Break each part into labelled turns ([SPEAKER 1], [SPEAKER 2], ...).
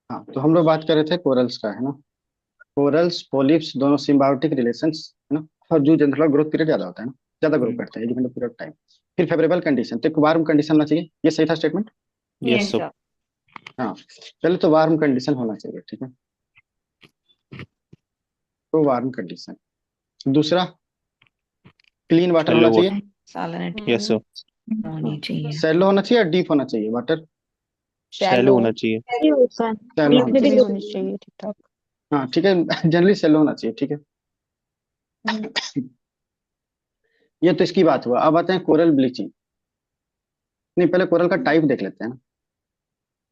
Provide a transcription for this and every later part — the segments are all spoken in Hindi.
[SPEAKER 1] हाँ, तो हम लोग बात कर रहे थे कोरल्स का, है ना। कोरल्स पोलिप्स दोनों सिम्बायोटिक रिलेशंस, है ना। और जूं जनरल ग्रोथ पीरियड ज्यादा होता है ना, ज्यादा ग्रो
[SPEAKER 2] हम्म।
[SPEAKER 1] करते हैं डिपेंड पीरियड टाइम। फिर फेवरेबल कंडीशन, तो एक वार्म कंडीशन होना चाहिए, ये सही था statement.
[SPEAKER 2] Yes
[SPEAKER 3] yes
[SPEAKER 2] sir.
[SPEAKER 3] Sir.
[SPEAKER 1] हाँ, पहले तो वार्म कंडीशन होना चाहिए, ठीक है। तो वार्म कंडीशन। दूसरा, क्लीन वाटर होना
[SPEAKER 2] शैलो
[SPEAKER 1] चाहिए।
[SPEAKER 2] वाटर।
[SPEAKER 3] Salinity
[SPEAKER 2] yes sir.
[SPEAKER 3] होनी चाहिए।
[SPEAKER 1] सैलो होना चाहिए या डीप होना चाहिए वाटर।
[SPEAKER 2] Shallow
[SPEAKER 3] shallow.
[SPEAKER 2] होना चाहिए।
[SPEAKER 4] सही होता है।
[SPEAKER 1] सैलो होना
[SPEAKER 4] लिक्विड ही
[SPEAKER 1] चाहिए।
[SPEAKER 4] होनी चाहिए ठीक ठाक।
[SPEAKER 1] हाँ ठीक है, जनरली सैलो होना चाहिए, ठीक है।
[SPEAKER 4] हम्म।
[SPEAKER 1] ये तो इसकी बात हुआ, अब आते हैं कोरल ब्लीचिंग। नहीं, पहले कोरल का टाइप देख लेते हैं ना।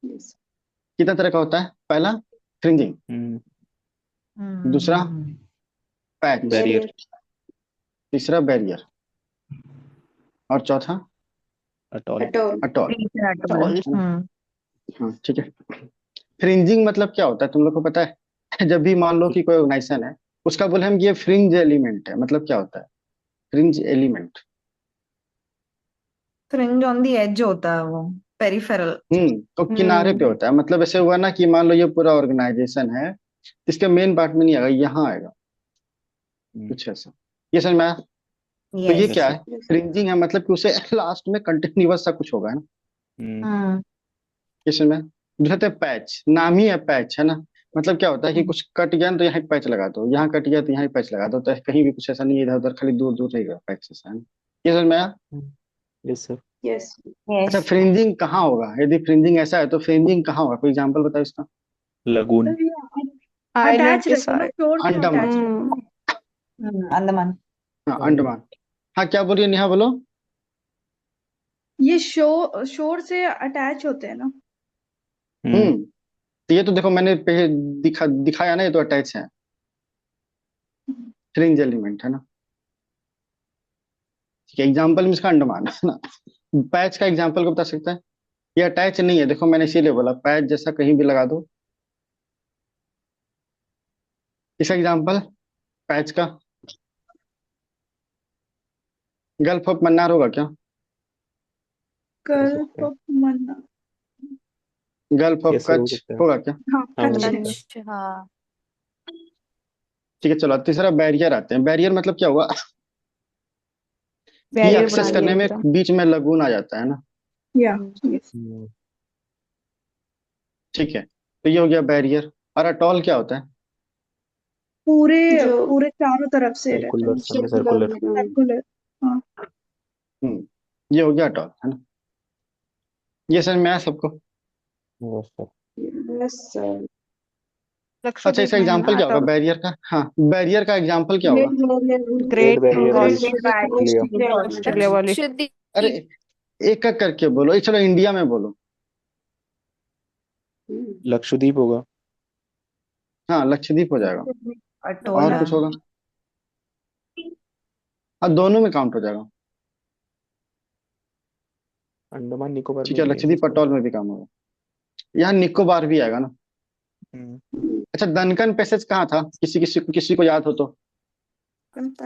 [SPEAKER 4] Yes.
[SPEAKER 1] कितना तरह का होता है। पहला, फ्रिंजिंग।
[SPEAKER 2] हम्म।
[SPEAKER 1] दूसरा,
[SPEAKER 3] हम्म।
[SPEAKER 1] पैच।
[SPEAKER 2] बैरियर।
[SPEAKER 4] बैरियर।
[SPEAKER 1] तीसरा, बैरियर। और चौथा,
[SPEAKER 2] अटॉल।
[SPEAKER 4] अटोल।
[SPEAKER 1] अटॉल,
[SPEAKER 3] तीसरा टोल।
[SPEAKER 4] टोल।
[SPEAKER 1] है ना। हाँ ठीक है। फ्रिंजिंग मतलब क्या होता है तुम लोग को पता है। जब भी मान लो कि कोई ऑर्गेनाइजेशन है, उसका बोले हम ये फ्रिंज एलिमेंट है, मतलब क्या होता है। Fringe element.
[SPEAKER 3] Fringe on the edge होता है वो। पेरिफेरल।
[SPEAKER 1] तो किनारे पे
[SPEAKER 4] हम्म।
[SPEAKER 1] होता है, मतलब ऐसे हुआ ना कि मान लो ये पूरा ऑर्गेनाइजेशन है, इसके मेन पार्ट में नहीं आएगा, यहाँ आएगा। कुछ ऐसा, ये समझ में आया। तो ये
[SPEAKER 3] यस।
[SPEAKER 2] यस
[SPEAKER 1] क्या
[SPEAKER 2] सर।
[SPEAKER 1] है। फ्रिंजिंग है मतलब कि उसे लास्ट में कंटिन्यूअस सा कुछ होगा, है ना।
[SPEAKER 2] हम्म।
[SPEAKER 3] हम्म।
[SPEAKER 1] इसमें दूसरा, पैच नाम ही है, पैच, है ना। मतलब क्या होता है कि
[SPEAKER 3] हम्म।
[SPEAKER 1] कुछ कट गया ना, तो यहाँ पैच लगा दो, यहाँ कट गया तो यहाँ पैच लगा दो, तो कहीं भी कुछ ऐसा नहीं है इधर उधर, खाली दूर दूर रहेगा पैच ऐसा, है ना। ये समझ में आया।
[SPEAKER 2] Yes sir.
[SPEAKER 4] यस।
[SPEAKER 1] अच्छा,
[SPEAKER 3] यस।
[SPEAKER 1] फ्रिंजिंग कहाँ होगा, यदि फ्रिंजिंग ऐसा है तो फ्रिंजिंग कहाँ होगा, कोई एग्जांपल बताओ इसका।
[SPEAKER 2] लगून।
[SPEAKER 4] आइलैंड
[SPEAKER 5] अटैच
[SPEAKER 4] के
[SPEAKER 5] रहता है ना,
[SPEAKER 4] साथ।
[SPEAKER 5] शोर से
[SPEAKER 1] अंडमान।
[SPEAKER 5] अटैच रहता है।
[SPEAKER 3] अंडमान।
[SPEAKER 1] हाँ, अंडमान। हाँ, क्या बोलिए नेहा, बोलो।
[SPEAKER 5] ये शोर से अटैच होते हैं ना।
[SPEAKER 2] हम्म।
[SPEAKER 1] हम्म। तो ये तो देखो मैंने दिखाया ना, ये तो अटैच है, फ्रिंज एलिमेंट, है ना। ठीक है, एग्जाम्पल में इसका अंडमान, है ना। पैच का एग्जाम्पल को बता सकता है। ये अटैच नहीं है, देखो मैंने इसीलिए बोला पैच जैसा कहीं भी लगा दो। इसका एग्जाम्पल, पैच का, गल्फ ऑफ मन्नार होगा क्या।
[SPEAKER 2] हो
[SPEAKER 5] गर्ल
[SPEAKER 2] सकता है।
[SPEAKER 5] Of Manna.
[SPEAKER 1] Gulf of
[SPEAKER 2] yes sir हो
[SPEAKER 1] कच्छ
[SPEAKER 2] सकता है।
[SPEAKER 5] हाँ।
[SPEAKER 1] होगा क्या।
[SPEAKER 5] हाँ,
[SPEAKER 2] हाँ हो
[SPEAKER 5] कच्छ है।
[SPEAKER 2] सकता है।
[SPEAKER 4] कच्छ हाँ।
[SPEAKER 1] ठीक है, चलो तीसरा बैरियर आते हैं। बैरियर मतलब क्या हुआ कि
[SPEAKER 4] बैरियर बना
[SPEAKER 1] एक्सेस
[SPEAKER 4] दिया
[SPEAKER 1] करने में
[SPEAKER 4] एकदम।
[SPEAKER 1] बीच में लगून आ जाता है ना।
[SPEAKER 5] या
[SPEAKER 4] हम्म।
[SPEAKER 5] यस।
[SPEAKER 2] हम्म।
[SPEAKER 1] ठीक है, तो ये हो गया बैरियर। और अटॉल क्या होता है।
[SPEAKER 5] पूरे
[SPEAKER 4] जो
[SPEAKER 5] पूरे चारों तरफ से रहता है,
[SPEAKER 2] circular semi
[SPEAKER 4] circular.
[SPEAKER 2] Circular.
[SPEAKER 5] Circular. हाँ।
[SPEAKER 1] ये हो गया अटॉल, है ना। ये समझ में आया सबको।
[SPEAKER 2] Yes sir.
[SPEAKER 5] Yes sir.
[SPEAKER 1] अच्छा,
[SPEAKER 4] लक्षद्वीप
[SPEAKER 1] इसका
[SPEAKER 4] में है ना
[SPEAKER 1] एग्जाम्पल क्या होगा
[SPEAKER 4] अटल।
[SPEAKER 1] बैरियर का। हाँ, बैरियर का एग्जाम्पल क्या होगा।
[SPEAKER 5] Great barrier.
[SPEAKER 2] Great
[SPEAKER 4] great
[SPEAKER 2] barrier
[SPEAKER 3] great
[SPEAKER 2] reef.
[SPEAKER 3] Divide
[SPEAKER 2] Australia.
[SPEAKER 4] Australia वाली।
[SPEAKER 1] अरे,
[SPEAKER 4] लक्षद्वीप।
[SPEAKER 1] एक एक करके बोलो, चलो इंडिया में बोलो।
[SPEAKER 2] लक्षद्वीप होगा।
[SPEAKER 1] हाँ, लक्षद्वीप हो जाएगा।
[SPEAKER 3] अटोल
[SPEAKER 1] और
[SPEAKER 3] है।
[SPEAKER 1] कुछ होगा। हाँ, दोनों में काउंट हो जाएगा।
[SPEAKER 2] अंडमान निकोबार
[SPEAKER 1] ठीक
[SPEAKER 2] में
[SPEAKER 1] है,
[SPEAKER 2] भी है
[SPEAKER 1] लक्षद्वीप
[SPEAKER 2] इसका।
[SPEAKER 1] अटोल में भी काम होगा। यहाँ निकोबार भी आएगा ना।
[SPEAKER 2] हम्म।
[SPEAKER 1] अच्छा, दनकन पैसेज कहाँ था, किसी को याद हो तो।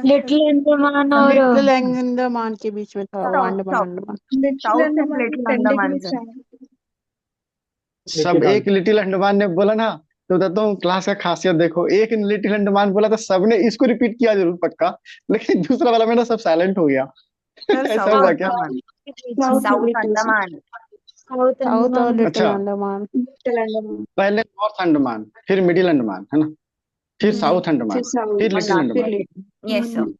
[SPEAKER 4] लिटिल अंडमान और लिटिल अंडमान के बीच में था वो,
[SPEAKER 3] south
[SPEAKER 4] Andaman
[SPEAKER 3] south.
[SPEAKER 4] Andaman.
[SPEAKER 5] Little
[SPEAKER 3] south and
[SPEAKER 5] Andaman की
[SPEAKER 3] लिटिल अंडमान
[SPEAKER 5] टेंटेक्युलर
[SPEAKER 3] से।
[SPEAKER 5] चाइना।
[SPEAKER 1] सब
[SPEAKER 2] लिटिल
[SPEAKER 1] एक लिटिल अंडमान ने बोला ना, तो बताता हूँ क्लास का खासियत देखो, एक लिटिल अंडमान बोला तो सबने इसको रिपीट किया जरूर पक्का, लेकिन दूसरा वाला मेरा सब साइलेंट हो गया।
[SPEAKER 3] सर
[SPEAKER 1] ऐसा
[SPEAKER 3] साउथ
[SPEAKER 1] हुआ क्या।
[SPEAKER 3] अंडमान।
[SPEAKER 4] के बीच में।
[SPEAKER 5] साउथ और
[SPEAKER 3] साउथ
[SPEAKER 5] लिटिल सी।
[SPEAKER 3] अंडमान।
[SPEAKER 4] साउथ साउथ और लिटिल
[SPEAKER 1] अच्छा,
[SPEAKER 4] अंडमान।
[SPEAKER 5] लिटिल अंडमान।
[SPEAKER 1] पहले नॉर्थ अंडमान, फिर मिडिल अंडमान, है ना। फिर
[SPEAKER 4] हम्म।
[SPEAKER 1] साउथ
[SPEAKER 5] फिर
[SPEAKER 1] अंडमान, फिर
[SPEAKER 5] साउथ।
[SPEAKER 1] लिटिल
[SPEAKER 3] और फिर
[SPEAKER 1] Andaman.
[SPEAKER 3] Little. Yes sir.
[SPEAKER 4] Hmm.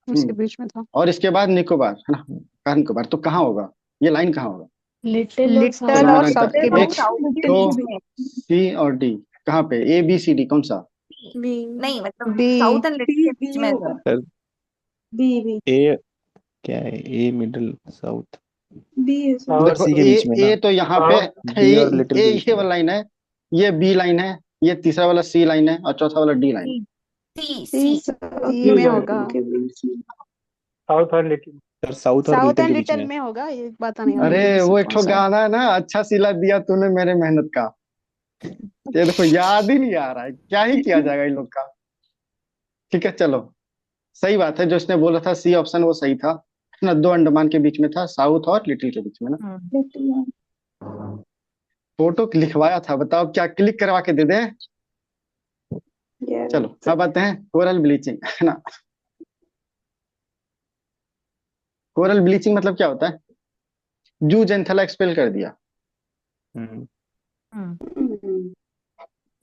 [SPEAKER 4] उसके
[SPEAKER 1] हम्म।
[SPEAKER 4] बीच में था।
[SPEAKER 1] और इसके बाद निकोबार, है ना। कहाँ निकोबार, तो कहाँ होगा, ये लाइन कहाँ होगा।
[SPEAKER 4] लिटिल और साउथ
[SPEAKER 1] कितना
[SPEAKER 4] लिटिल और
[SPEAKER 1] लगता
[SPEAKER 4] साउथ के
[SPEAKER 1] है,
[SPEAKER 3] और
[SPEAKER 1] एक,
[SPEAKER 4] बीच।
[SPEAKER 3] साउथ के
[SPEAKER 1] दो,
[SPEAKER 3] बीच में।
[SPEAKER 1] सी और डी। कहाँ पे, ए बी सी डी कौन सा।
[SPEAKER 4] बी।
[SPEAKER 3] नहीं मतलब
[SPEAKER 4] B.
[SPEAKER 3] South and little
[SPEAKER 5] B
[SPEAKER 3] के बीच
[SPEAKER 5] बी
[SPEAKER 3] में है
[SPEAKER 5] होगा।
[SPEAKER 3] Sir.
[SPEAKER 2] Sir
[SPEAKER 5] B B.
[SPEAKER 2] A क्या है, ए मिडिल साउथ।
[SPEAKER 5] बी है सर।
[SPEAKER 2] और
[SPEAKER 1] देखो
[SPEAKER 2] सी के
[SPEAKER 1] ए,
[SPEAKER 2] बीच में ना।
[SPEAKER 1] ए तो यहाँ पे,
[SPEAKER 2] बी
[SPEAKER 1] ये
[SPEAKER 2] और लिटिल के बीच
[SPEAKER 1] ये
[SPEAKER 2] में।
[SPEAKER 1] वाला लाइन है, ये बी लाइन है, ये तीसरा वाला सी लाइन है, और चौथा वाला डी लाइन।
[SPEAKER 3] सी
[SPEAKER 4] सी
[SPEAKER 3] सी।
[SPEAKER 4] सी
[SPEAKER 5] साउथ
[SPEAKER 4] में
[SPEAKER 5] और
[SPEAKER 4] होगा।
[SPEAKER 5] लिटिल के बीच में।
[SPEAKER 2] सर साउथ और
[SPEAKER 4] साउथ
[SPEAKER 2] लिटिल
[SPEAKER 4] एंड
[SPEAKER 2] के बीच
[SPEAKER 4] लिटिल
[SPEAKER 2] में।
[SPEAKER 4] में होगा, ये पता नहीं
[SPEAKER 1] अरे,
[SPEAKER 4] अभी भी किसी
[SPEAKER 1] वो एक
[SPEAKER 4] कौन
[SPEAKER 1] ठो
[SPEAKER 4] सा है।
[SPEAKER 1] गाना है ना, अच्छा सिला दिया तूने मेरे मेहनत का। ये देखो याद ही नहीं आ रहा है, क्या ही किया जाएगा इन लोग का। ठीक है, चलो। सही बात है, जो इसने बोला था सी ऑप्शन वो सही था ना, दो अंडमान के बीच में था, साउथ और लिटिल के बीच में ना।
[SPEAKER 3] हम्म।
[SPEAKER 5] लिटिल।
[SPEAKER 1] फोटो लिखवाया था, बताओ क्या क्लिक करवा के दे दे।
[SPEAKER 5] Yes.
[SPEAKER 1] चलो अब आते हैं कोरल ब्लीचिंग, है ना। कोरल ब्लीचिंग मतलब क्या होता है? जू जेंथेला एक्सपेल कर दिया।
[SPEAKER 2] हम्म
[SPEAKER 5] हम्म,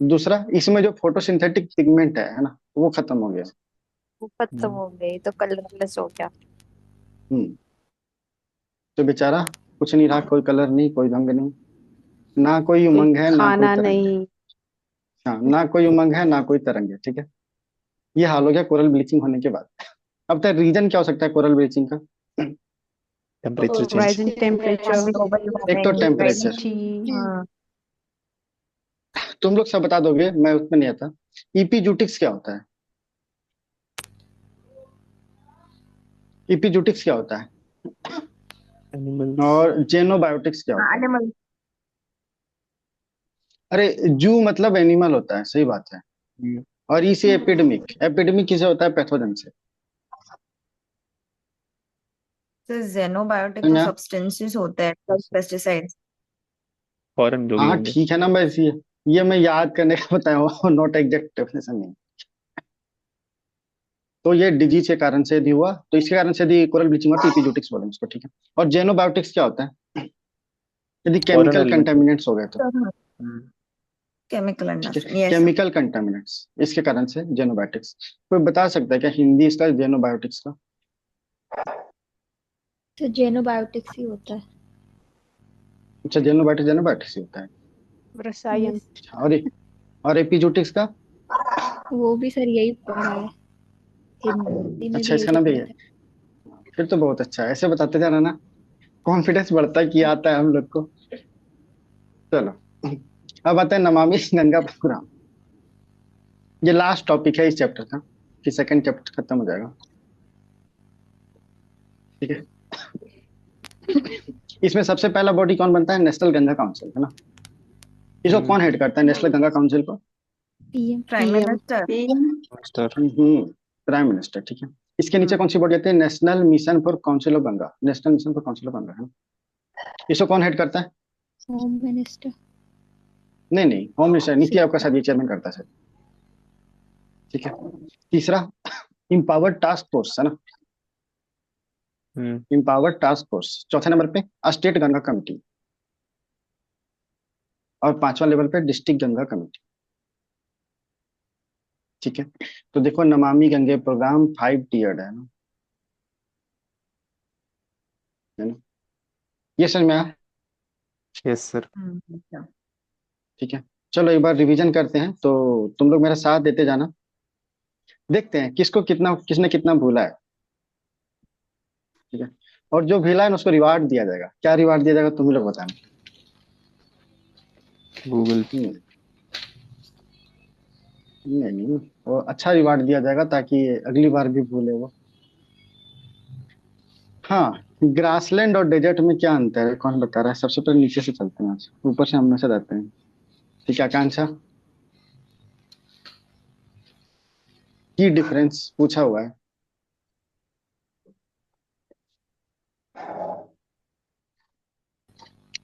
[SPEAKER 1] दूसरा, इसमें जो फोटोसिंथेटिक पिगमेंट है ना, वो खत्म हो गया।
[SPEAKER 6] वो खत्म
[SPEAKER 2] हम्म
[SPEAKER 6] हो गई तो कलरलेस हो गया।
[SPEAKER 1] हम्म तो बेचारा कुछ नहीं रहा, कोई कलर नहीं, कोई रंग नहीं, ना कोई
[SPEAKER 4] कोई
[SPEAKER 1] उमंग है ना कोई
[SPEAKER 4] खाना
[SPEAKER 1] तरंग है।
[SPEAKER 4] नहीं।
[SPEAKER 1] हाँ, ना कोई उमंग है ना कोई तरंग है, ठीक है। ये हाल हो गया कोरल ब्लीचिंग होने के बाद। अब तक रीजन क्या हो सकता है कोरल ब्लीचिंग का?
[SPEAKER 2] Temperature change.
[SPEAKER 4] Rising temperature,
[SPEAKER 6] global
[SPEAKER 1] एक तो
[SPEAKER 6] वार्मिंग।
[SPEAKER 1] टेम्परेचर।
[SPEAKER 4] ह्यूमिडिटी।
[SPEAKER 6] हाँ,
[SPEAKER 1] तुम लोग सब बता दोगे, मैं उसमें नहीं आता। इपीजूटिक्स क्या होता है? इपीजूटिक्स क्या होता है?
[SPEAKER 2] एनिमल्स।
[SPEAKER 1] और जेनोबायोटिक्स क्या होता है?
[SPEAKER 6] एनिमल।
[SPEAKER 1] अरे, जू मतलब एनिमल होता है, सही बात है। और ई से एपिडेमिक, एपिडेमिक किसे होता है? पैथोजन से।
[SPEAKER 3] तो जेनोबायोटिक तो
[SPEAKER 1] समझा?
[SPEAKER 3] सब्सटेंसेस होते हैं प्लस पेस्टिसाइड्स।
[SPEAKER 2] फॉरेन जो भी
[SPEAKER 1] हाँ
[SPEAKER 2] होंगे।
[SPEAKER 1] ठीक है ना, मैं ये मैं याद करने का बताया हूँ, नॉट एग्जैक्ट डेफिनेशन नहीं। तो ये डिजीज के कारण से यदि हुआ, तो इसके कारण से यदि कोरल ब्लीचिंग हुआ तो इपीजूटिक्स बोलेंगे उसको, ठीक है। और जेनोबायोटिक्स क्या होता है? यदि
[SPEAKER 2] फॉरेन
[SPEAKER 1] केमिकल
[SPEAKER 2] एलिमेंट।
[SPEAKER 1] कंटेमिनेंट्स हो गए तो।
[SPEAKER 3] केमिकल
[SPEAKER 1] ठीक है,
[SPEAKER 3] industry, yes sir.
[SPEAKER 1] Chemical contaminants, इसके कारण से जेनोबायोटिक्स। कोई बता सकता है क्या हिंदी इसका जेनोबायोटिक्स का?
[SPEAKER 7] तो जेनोबायोटिक्स ही होता है।
[SPEAKER 1] अच्छा, जेनोबायोटिक्स जेनोबायोटिक्स ही होता है।
[SPEAKER 4] रसायन।
[SPEAKER 7] यस,
[SPEAKER 1] और और एपिजूटिक्स का?
[SPEAKER 7] वो भी सर यही पढ़ा है, हिंदी में
[SPEAKER 1] अच्छा,
[SPEAKER 7] भी यही
[SPEAKER 1] इसका नाम भी
[SPEAKER 7] पढ़ा
[SPEAKER 1] है।
[SPEAKER 7] था।
[SPEAKER 1] फिर तो बहुत अच्छा है, ऐसे बताते जाना ना, कॉन्फिडेंस बढ़ता है कि आता है हम लोग को। चलो, अब आते हैं नमामि गंगा प्रोग्राम। ये लास्ट टॉपिक है इस चैप्टर का, कि सेकंड चैप्टर खत्म हो जाएगा, ठीक है। इसमें सबसे पहला बॉडी कौन बनता है? नेशनल गंगा काउंसिल, है ना। इसको कौन हेड करता है, नेशनल गंगा काउंसिल को?
[SPEAKER 7] PM.
[SPEAKER 3] Prime
[SPEAKER 4] PM.
[SPEAKER 3] Minister.
[SPEAKER 2] Master.
[SPEAKER 1] Prime minister, ठीक है। इसके नीचे कौन सी बॉडी आती है? National mission for council of Ganga, national mission for council of Ganga, है ना। इसको कौन हेड करता है?
[SPEAKER 7] Home minister.
[SPEAKER 1] नहीं नहीं, होम मिनिस्टर, नीति आयोग का शायद ये चेयरमैन करता है शायद, ठीक है। तीसरा, इम्पावर्ड टास्क फोर्स, है ना।
[SPEAKER 2] हम्म
[SPEAKER 1] इम्पावर्ड टास्क फोर्स। चौथे नंबर पे स्टेट गंगा कमेटी। और पांचवा लेवल पे डिस्ट्रिक्ट गंगा कमेटी, ठीक है। तो देखो, नमामि गंगे प्रोग्राम 5 टीयर्ड है ना। ये समझ में आया?
[SPEAKER 2] Yes sir.
[SPEAKER 3] अच्छा।
[SPEAKER 1] ठीक है। चलो एक बार रिवीजन करते हैं, तो तुम लोग मेरा साथ देते जाना। देखते हैं किसको कितना, किसने कितना भूला है, ठीक है। और जो भूला है ना, उसको रिवार्ड दिया जाएगा। क्या रिवार्ड दिया जाएगा तुम लोग बताना।
[SPEAKER 2] गूगल।
[SPEAKER 1] हम्म, नहीं नहीं, वो अच्छा रिवार्ड दिया जाएगा ताकि अगली बार भी भूले वो। हाँ, ग्रासलैंड और डेजर्ट में क्या अंतर है, कौन बता रहा है? सबसे पहले नीचे से चलते हैं, आज ऊपर से हमेशा जाते हैं, ठीक है। आकांक्षा, की डिफरेंस पूछा हुआ है।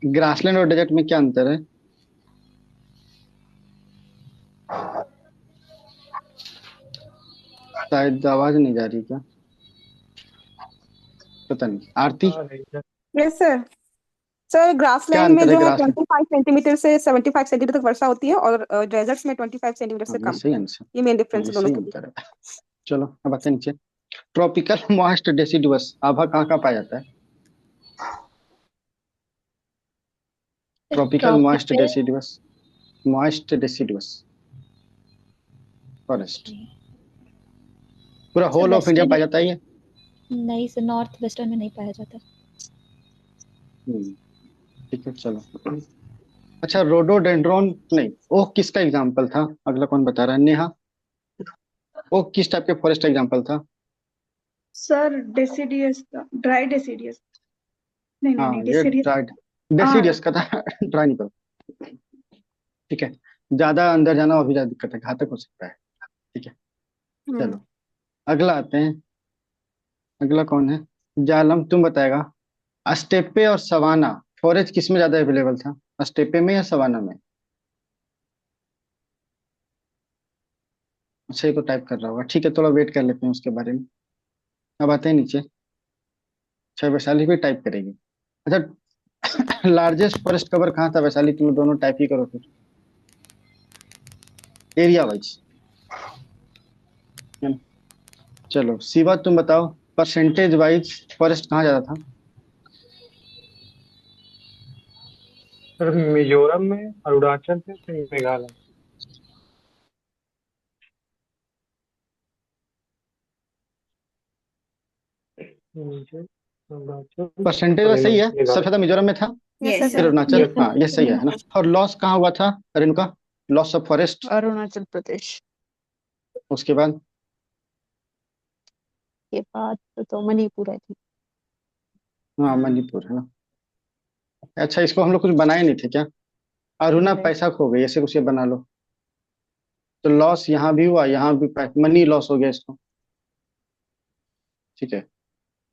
[SPEAKER 1] ग्रासलैंड और डेजर्ट में क्या अंतर है? शायद आवाज नहीं जा रही क्या, पता नहीं। आरती,
[SPEAKER 8] यस सर। सर
[SPEAKER 1] क्या
[SPEAKER 8] ग्रासलैंड में
[SPEAKER 1] अंतर है
[SPEAKER 8] जो है
[SPEAKER 1] ग्रासलैंड?
[SPEAKER 8] 25 सेंटीमीटर से 75 सेंटीमीटर तक वर्षा होती है और डेजर्ट्स में 25 सेंटीमीटर
[SPEAKER 1] हाँ,
[SPEAKER 8] से
[SPEAKER 1] ये
[SPEAKER 8] कम।
[SPEAKER 1] सही आंसर।
[SPEAKER 8] ये मेन
[SPEAKER 1] हाँ,
[SPEAKER 8] डिफरेंस
[SPEAKER 1] ये
[SPEAKER 8] है दोनों
[SPEAKER 1] सही
[SPEAKER 8] के बीच।
[SPEAKER 1] अंतर है। चलो अब आते हैं नीचे। ट्रॉपिकल मॉइस्ट डेसिडुअस आभा कहाँ कहाँ पाया जाता है? Tropical moist
[SPEAKER 7] tropical.
[SPEAKER 1] Deciduous, moist deciduous forest, पूरा
[SPEAKER 7] sir
[SPEAKER 1] whole of India
[SPEAKER 7] western,
[SPEAKER 1] पाया जाता है ये।
[SPEAKER 7] नहीं सर, नॉर्थ वेस्टर्न में नहीं पाया जाता।
[SPEAKER 1] हम्म, ठीक है, चलो। अच्छा, रोडोडेंड्रोन, नहीं, ओक किसका एग्जाम्पल था? अगला कौन बता रहा है? नेहा, ओक किस टाइप के फॉरेस्ट एग्जाम्पल था?
[SPEAKER 5] सर डेसिडियस का, ड्राई डेसिडियस। नहीं नहीं
[SPEAKER 1] हाँ,
[SPEAKER 5] नहीं,
[SPEAKER 1] ये
[SPEAKER 5] डेसिडियस।
[SPEAKER 1] ड्राइड
[SPEAKER 5] हाँ।
[SPEAKER 1] डेसिडियस का था। ट्राई नहीं करो, ठीक है। ज्यादा अंदर जाना अभी ज्यादा दिक्कत है, घातक हो सकता है, ठीक है।
[SPEAKER 8] हम्म
[SPEAKER 1] चलो अगला आते हैं। अगला कौन है? जालम, तुम बताएगा। स्टेपे और सवाना फॉरेस्ट किस में ज्यादा अवेलेबल था, स्टेपे में या सवाना में? अच्छा ये तो टाइप कर रहा होगा, ठीक है थोड़ा वेट कर लेते हैं उसके बारे में। अब आते हैं नीचे। अच्छा वैशाली भी टाइप करेगी। अच्छा लार्जेस्ट फॉरेस्ट कवर कहाँ था वैशाली, तुम लोग दोनों टाइप ही करो फिर, एरिया वाइज। चलो शिवा तुम बताओ, परसेंटेज वाइज फॉरेस्ट कहाँ ज्यादा था?
[SPEAKER 9] सर मिजोरम में, अरुणाचल में, फिर मेघालय। नीचे अरुणाचल
[SPEAKER 1] परसेंटेज
[SPEAKER 9] और
[SPEAKER 1] वाइज सही है, सबसे
[SPEAKER 9] मेघालय।
[SPEAKER 1] ज्यादा मिजोरम में था,
[SPEAKER 3] Yes,
[SPEAKER 8] Yes,
[SPEAKER 1] फिर
[SPEAKER 3] sir.
[SPEAKER 1] Arunachal,
[SPEAKER 3] Yes, sir.
[SPEAKER 1] हाँ ये सही है ना। और लॉस कहाँ हुआ था Renuka, loss of forest?
[SPEAKER 4] Arunachal Pradesh
[SPEAKER 1] उसके बाद
[SPEAKER 4] के बाद तो मणिपुर है थी।
[SPEAKER 1] हाँ मणिपुर है ना। अच्छा इसको हम लोग कुछ बनाए नहीं थे क्या, अरुणा
[SPEAKER 4] नहीं।
[SPEAKER 1] पैसा खो गई ऐसे कुछ ये बना लो, तो लॉस यहाँ भी हुआ, यहाँ भी मनी लॉस हो गया इसको, ठीक है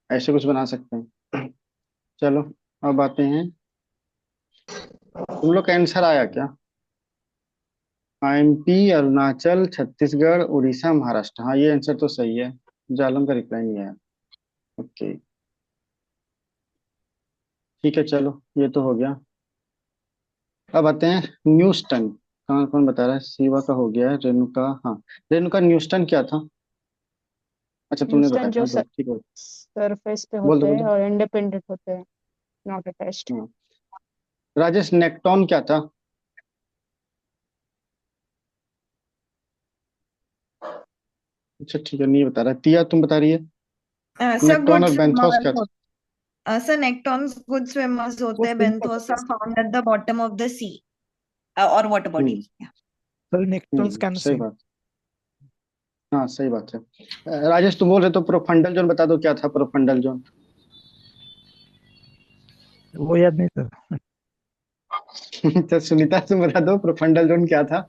[SPEAKER 1] ऐसे कुछ बना सकते हैं। चलो अब आते हैं, तुम लोग का आंसर आया क्या? एमपी, अरुणाचल, छत्तीसगढ़, उड़ीसा, महाराष्ट्र, हाँ ये आंसर तो सही है। जालम का रिप्लाई नहीं आया। ओके ठीक है चलो ये तो हो गया। अब आते हैं न्यूस्टन, कौन कौन बता रहा है? शिवा का हो गया है, रेणुका, हाँ रेणुका न्यूस्टन क्या था? अच्छा तुमने
[SPEAKER 4] ह्यूस्टन
[SPEAKER 1] बताया
[SPEAKER 4] जो
[SPEAKER 1] था तो ठीक है।
[SPEAKER 4] सरफेस पे
[SPEAKER 1] बोल दो
[SPEAKER 4] होते
[SPEAKER 1] बोल
[SPEAKER 4] हैं
[SPEAKER 1] दो।
[SPEAKER 4] और इंडिपेंडेंट होते हैं, नॉट अटैच्ड।
[SPEAKER 1] हाँ राजेश नेक्टॉन क्या था? अच्छा ठीक है नहीं बता रहा, तिया तुम बता रही है?
[SPEAKER 3] Sir,
[SPEAKER 1] नेक्टॉन
[SPEAKER 3] good
[SPEAKER 1] और बेंथोस
[SPEAKER 3] swimmers
[SPEAKER 1] क्या था?
[SPEAKER 3] sir, nectons good swimmers होते हैं, benthos are found at the bottom of the sea or water body. Yeah.
[SPEAKER 10] Sir nektons can
[SPEAKER 1] सही
[SPEAKER 10] स्विम।
[SPEAKER 1] बात, हाँ सही बात है। राजेश तुम बोल रहे तो प्रोफंडल जोन बता दो क्या था, प्रोफंडल जोन?
[SPEAKER 10] वो याद नहीं सर।
[SPEAKER 1] तो सुनीता तुम बता दो प्रोफंडल जोन क्या था?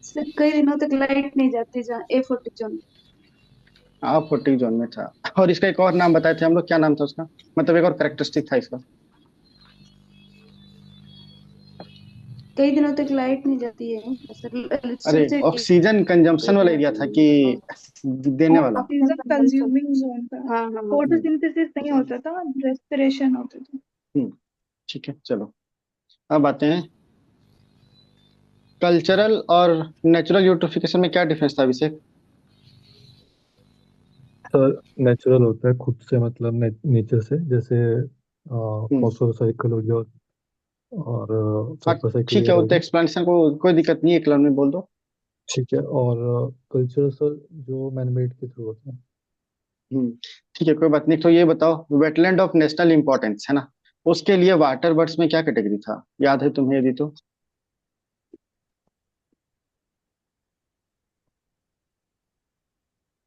[SPEAKER 5] सर कई दिनों तक लाइट नहीं जाती, जहाँ A40 जोन।
[SPEAKER 1] आप 40 जोन में था, और इसका एक और नाम बताए थे हम लोग, क्या नाम था उसका, मतलब एक और कैरेक्टरिस्टिक था इसका?
[SPEAKER 5] कई दिनों तक लाइट नहीं जाती है सर,
[SPEAKER 1] अरे
[SPEAKER 5] सबसे
[SPEAKER 1] ऑक्सीजन कंजम्पशन वाला एरिया था कि देने वाला?
[SPEAKER 5] ऑक्सीजन कंज्यूमिंग जोन था।
[SPEAKER 4] हाँ हाँ हाँ।
[SPEAKER 5] फोटोसिंथेसिस नहीं होता था, रेस्पिरेशन होता था।
[SPEAKER 1] ठीक है चलो अब आते हैं, कल्चरल और नेचुरल यूट्रोफिकेशन में क्या डिफरेंस था अभिषेक?
[SPEAKER 9] सर नेचुरल होता है खुद से, मतलब नेचर से, जैसे
[SPEAKER 1] हम्म
[SPEAKER 9] फॉस्फोरस साइकिल हो गया और
[SPEAKER 1] हाँ
[SPEAKER 9] सल्फर साइकिल
[SPEAKER 1] ठीक है
[SPEAKER 9] वगैरह
[SPEAKER 1] वो
[SPEAKER 9] हो
[SPEAKER 1] तो
[SPEAKER 9] गया।
[SPEAKER 1] एक्सप्लेनेशन को कोई दिक्कत नहीं है, एक लाइन में बोल दो।
[SPEAKER 9] ठीक है, और कल्चर सर जो मैनमेड के थ्रू होते हैं।
[SPEAKER 1] हम्म ठीक है कोई बात नहीं, तो ये बताओ वेटलैंड ऑफ नेशनल इंपॉर्टेंस है ना, उसके लिए वाटर बर्ड्स में क्या कैटेगरी था, याद है तुम्हें यदि तो?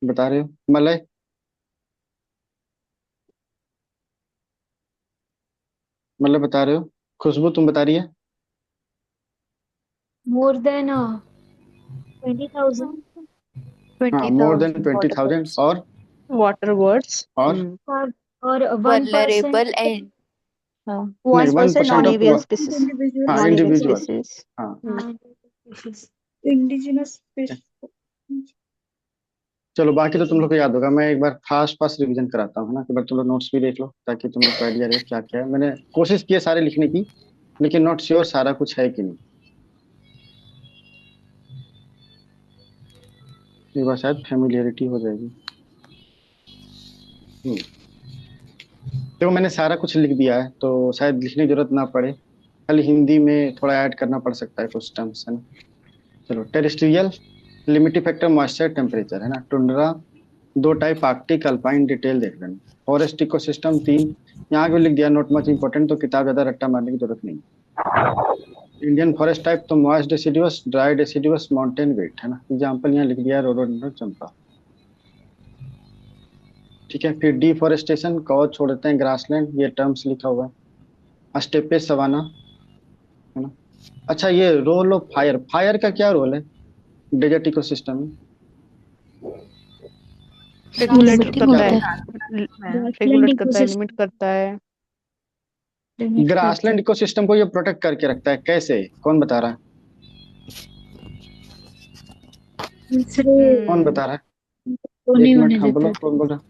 [SPEAKER 1] बता रहे हो मलय? मतलब बता रहे हो? खुशबू तुम बता रही है?
[SPEAKER 7] More than 20,000
[SPEAKER 1] हाँ more than
[SPEAKER 6] 20,000 water
[SPEAKER 1] 20,000,
[SPEAKER 6] birds.
[SPEAKER 4] Water words
[SPEAKER 1] और
[SPEAKER 7] or 1%
[SPEAKER 6] Vulnerable and
[SPEAKER 1] नहीं
[SPEAKER 4] 1%
[SPEAKER 1] 1%
[SPEAKER 4] none
[SPEAKER 1] of,
[SPEAKER 4] avian species.
[SPEAKER 5] Individual
[SPEAKER 1] हाँ
[SPEAKER 4] नॉन एवियन
[SPEAKER 1] इंडिविजुअल,
[SPEAKER 4] स्पीसीज।
[SPEAKER 1] हाँ
[SPEAKER 5] इंडिजिनस
[SPEAKER 1] चलो बाकी तो तुम लोग को याद होगा, मैं एक बार फास्ट फास्ट रिवीजन कराता हूँ है ना, एक बार तुम लोग नोट्स भी देख लो ताकि तुम लोग को आइडिया रहे क्या क्या है, मैंने कोशिश की है सारे लिखने की, लेकिन नॉट श्योर सारा कुछ है कि नहीं, एक बार शायद फेमिलियरिटी हो जाएगी। देखो मैंने सारा कुछ लिख दिया है तो शायद लिखने की जरूरत ना पड़े, खाली हिंदी में थोड़ा ऐड करना पड़ सकता है कुछ टर्म्स है ना। चलो terrestrial, limiting factor moisture temperature है ना, टुंड्रा, दो टाइप आर्कटिक अल्पाइन, डिटेल देख लेना। फॉरेस्ट इकोसिस्टम 3, यहाँ भी लिख दिया, नॉट मच इंपॉर्टेंट, तो किताब ज्यादा रट्टा मारने की जरूरत नहीं। इंडियन फॉरेस्ट टाइप तो moist deciduous, dry deciduous, mountain wet है ना, एग्जाम्पल यहाँ लिख दिया रोडोडेंड्रन, चंपा। ठीक है फिर डिफोरेस्टेशन, कवर छोड़ देते हैं, ग्रासलैंड, ये टर्म्स लिखा हुआ है, स्टेपे सवाना है ना। अच्छा ये रोल ऑफ फायर, फायर का क्या रोल है डेजर्ट इकोसिस्टम में?
[SPEAKER 4] रेगुलेट
[SPEAKER 6] limiting
[SPEAKER 4] करता
[SPEAKER 6] होता
[SPEAKER 4] है,
[SPEAKER 6] है.
[SPEAKER 4] रेगुलेट करता है, लिमिट करता है।
[SPEAKER 7] लिमिट
[SPEAKER 1] ग्रासलैंड इकोसिस्टम को ये प्रोटेक्ट करके रखता है, कैसे, कौन बता रहा है? कौन बता रहा है?
[SPEAKER 7] तो
[SPEAKER 1] एक
[SPEAKER 7] नहीं
[SPEAKER 1] मिनट,
[SPEAKER 7] होने
[SPEAKER 1] हाँ बोलो,
[SPEAKER 7] देता
[SPEAKER 1] कौन बोल रहा है?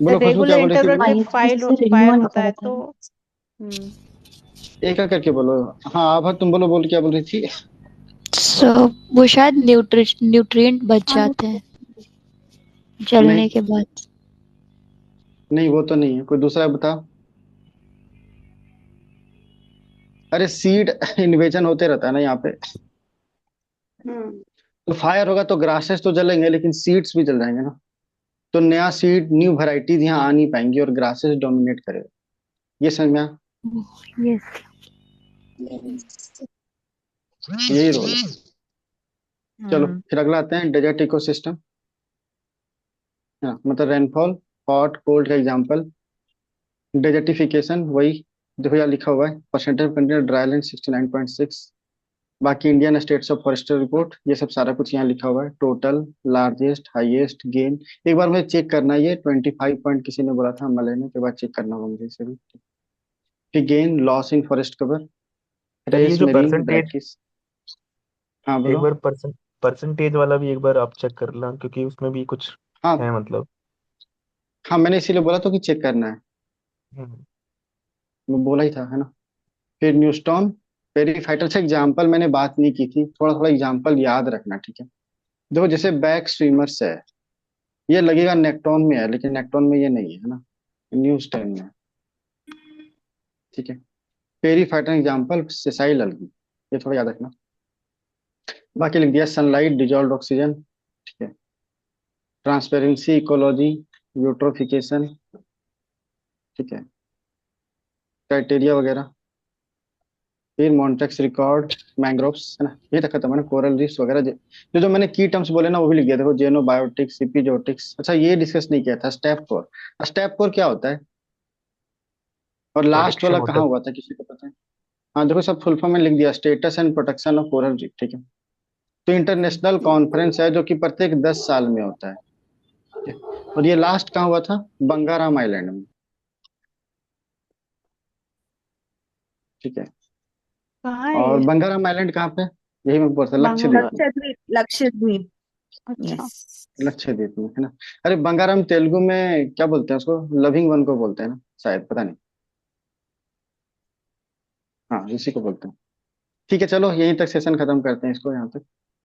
[SPEAKER 1] बोलो खुशबू, क्या
[SPEAKER 4] रेगुलर
[SPEAKER 1] बोल रही थी,
[SPEAKER 4] इंटरवल
[SPEAKER 1] बोलो।
[SPEAKER 4] पे फायर होता है तो
[SPEAKER 1] एक एक करके बोलो। हाँ आभा तुम बोलो, बोल क्या बोल रही थी?
[SPEAKER 7] सो वो शायद न्यूट्रिएंट बच जाते हैं जलने
[SPEAKER 1] नहीं
[SPEAKER 7] के बाद।
[SPEAKER 1] नहीं, वो तो नहीं है, कोई दूसरा बताओ। अरे सीड इन्वेजन होते रहता है ना यहाँ पे। तो फायर होगा तो ग्रासेस तो जलेंगे, लेकिन सीड्स भी जल जाएंगे ना। तो नया सीड, न्यू वैरायटीज यहाँ आ नहीं पाएंगी और ग्रासेस डोमिनेट करेगा। ये समझ में आया?
[SPEAKER 7] यस।
[SPEAKER 1] यही रोल है। चलो फिर अगला आते हैं, डेजर्ट इकोसिस्टम। हाँ मतलब रेनफॉल, हॉट कोल्ड का एग्जांपल। डेजर्टिफिकेशन वही, देखो यहाँ लिखा हुआ है, परसेंटेज ऑफ कंट्री ड्राईलैंड 69.6। बाकी Indian states of forester report, ये सब सारा कुछ यहाँ लिखा हुआ है। Total, largest, highest, gain. एक बार मुझे चेक करना है, ये 25 पॉइंट किसी ने बोला था मलय ने, के बाद चेक करना होगा मुझे इसे भी। फिर gain, loss in forest cover,
[SPEAKER 2] sir ये
[SPEAKER 1] रेस
[SPEAKER 2] जो
[SPEAKER 1] मेरीन
[SPEAKER 2] परसेंटेज,
[SPEAKER 1] ब्रैकिस। हाँ
[SPEAKER 2] एक
[SPEAKER 1] बोलो।
[SPEAKER 2] बार परसेंटेज वाला भी एक बार आप चेक कर लेना, क्योंकि उसमें भी कुछ
[SPEAKER 1] हाँ
[SPEAKER 2] है मतलब।
[SPEAKER 1] हाँ, मैंने इसीलिए बोला तो कि चेक करना है,
[SPEAKER 2] हम्म।
[SPEAKER 1] मैं बोला ही था, है ना। फिर न्यूस्टोन, पेरीफाइटर से एग्जाम्पल मैंने बात नहीं की थी, थोड़ा थोड़ा एग्जाम्पल याद रखना, ठीक है। देखो जैसे बैक स्विमर्स है, ये लगेगा नेक्टोन में है, लेकिन नेक्टोन में ये नहीं है ना, न्यूस्टोन में है, ठीक है। पेरीफाइटर एग्जाम्पल सेसाइल अलगी, ये थोड़ा याद रखना। बाकी लिख दिया, सनलाइट, डिजॉल्व ऑक्सीजन, ठीक है। ट्रांसपेरेंसी, इकोलॉजी, यूट्रोफिकेशन, ठीक है, क्राइटेरिया वगैरह। फिर मॉन्टेक्स रिकॉर्ड, मैंग्रोव्स, है ना, ये तक खत्म है ना। कोरल रीफ्स वगैरह, जो जो मैंने की टर्म्स बोले ना वो भी लिख दिया, देखो जेनोबायोटिक्स, सिपिजोटिक्स। अच्छा ये डिस्कस नहीं किया था, स्टेप कोर। स्टेप कोर क्या होता है? और लास्ट
[SPEAKER 2] प्रोडक्शन
[SPEAKER 1] वाला
[SPEAKER 2] होता
[SPEAKER 1] कहाँ
[SPEAKER 2] है।
[SPEAKER 1] हुआ था, किसी को पता है? हाँ देखो सब फुल फॉर्म में लिख दिया, status and protection of coral reef, ठीक है। तो इंटरनेशनल कॉन्फ्रेंस है जो कि प्रत्येक 10 साल में होता है, ठीक है? और ये लास्ट कहाँ हुआ था? बंगाराम आइलैंड में, ठीक है।
[SPEAKER 4] कहाँ है
[SPEAKER 1] और
[SPEAKER 4] ये?
[SPEAKER 1] बंगाराम आइलैंड कहाँ पे? यही मैं बोल रहा था, लक्षद्वीप में।
[SPEAKER 3] लक्षद्वीप, लक्षद्वीप।
[SPEAKER 4] अच्छा।
[SPEAKER 3] यस।
[SPEAKER 1] लक्षद्वीप में, है ना। अरे बंगाराम तेलुगु में क्या बोलते हैं उसको? लविंग वन को बोलते हैं ना शायद, पता नहीं। हाँ इसी को बोलते हैं। ठीक है चलो, यहीं तक सेशन खत्म करते हैं इसको यहाँ तक।